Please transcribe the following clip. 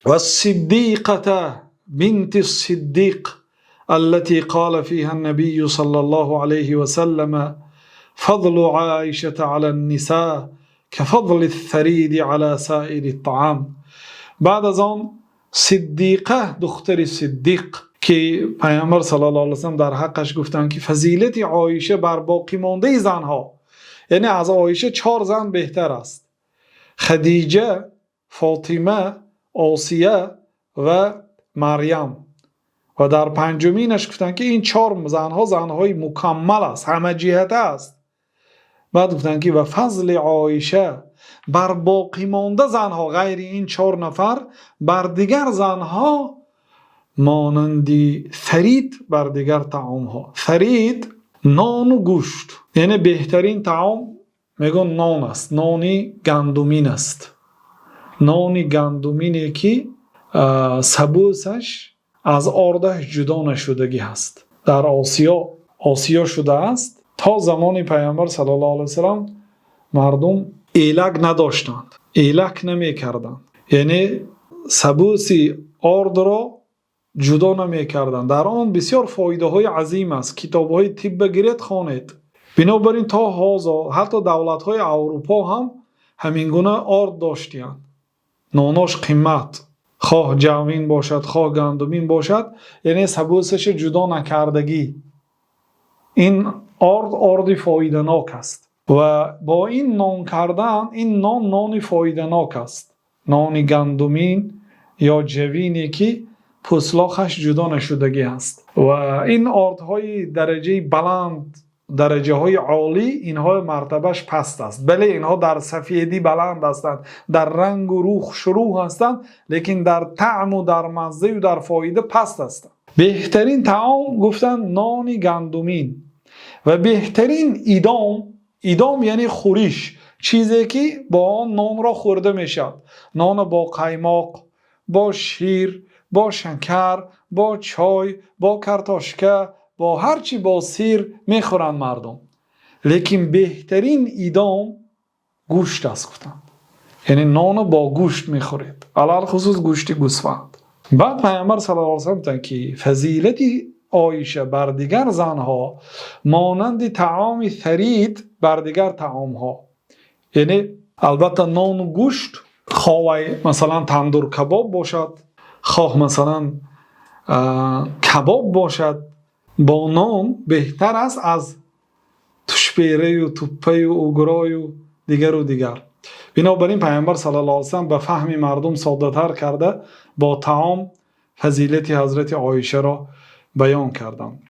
والصديقة بنت الصديق التي قال فيها النبي صلى الله عليه وسلم فضل عائشة على النساء كفضل الثريد على سائر الطعام. بعد از آن صدیقه دختر صدیق که پیامبر صلی الله علیه و سلم در حقش گفتن که فضیلت عایشه بر باقی مانده زنها، یعنی از عایشه 4 زن بهتر است: خدیجه، فاطمه، آسیه و مریم. و در پنجمینش گفتن که این 4 زنها زنهای مکمل است، همه جهته است. بعد گفتن که و فضل عایشه بر باقی مانده زنها غیر این 4 نفر بر دیگر زنها مانندی ثرید بر دیگر طعام ها. ثرید نان و گوشت، یعنی بهترین طعام میگن نان است، نانی گندمین است. نانی گندمینی که سبوسش از آردهش جدا نشدگی هست. در آسیا شده است. تا زمان پیامبر صلی الله علیه و سلم مردم ایلک نداشتند، ایلک نمی کردند، یعنی سبوسی آرد را جدا نمی کردند. در آن بسیار فایده های عظیم است. کتاب های طب بگیرید خوانید. بنابراین تا هازا حتی دولت های اروپا هم همین گونه آرد داشتند. ناناش قیمت، خواه جوین باشد خواه گندمین باشد، یعنی سبوسش جدا نکردگی. این آرد فایده ناک است و با این نان کردن، این نان فایده ناک است. نان گندمین یا جوینی که پوسلاخش جدا نشدگی است. و این آردهای درجه بلند، درجه های عالی، اینها مرتبهش پست است. بله اینها در سفیدی بلند هستند، در رنگ و روح شروع هستند، لیکن در طعم و در مزه و در فایده پست هستند. بهترین طعام گفتن نان گندمین و بهترین ایدام یعنی خوریش، چیزی که با آن نان را خورده میشد. نان با قیماق، با شیر، با شکر، با چای، با کارتاشکه، با هرچی با سیر میخورند مردم. لیکن بهترین ایدام گوشت است گفتند. یعنی نان با گوشت میخورید، علال خصوص گوشت گوسفند. بعد پیامبر صلی الله علیه و سلم گفتند که فضیلت عایشه بر دیگر زنها مانند طعام ثرید بر دیگر طعام ها. یعنی البته نان و گوشت، خواه مثلا تندور کباب باشد، خواه مثلا کباب باشد، با نان بهتر است از تشپیره و توپه و اوگرای و دیگر. بنابراین پیامبر صلی الله علیه و سلم به فهم مردم ساده تر کرده با طعام فضیلت حضرت عایشه را بیان کردند.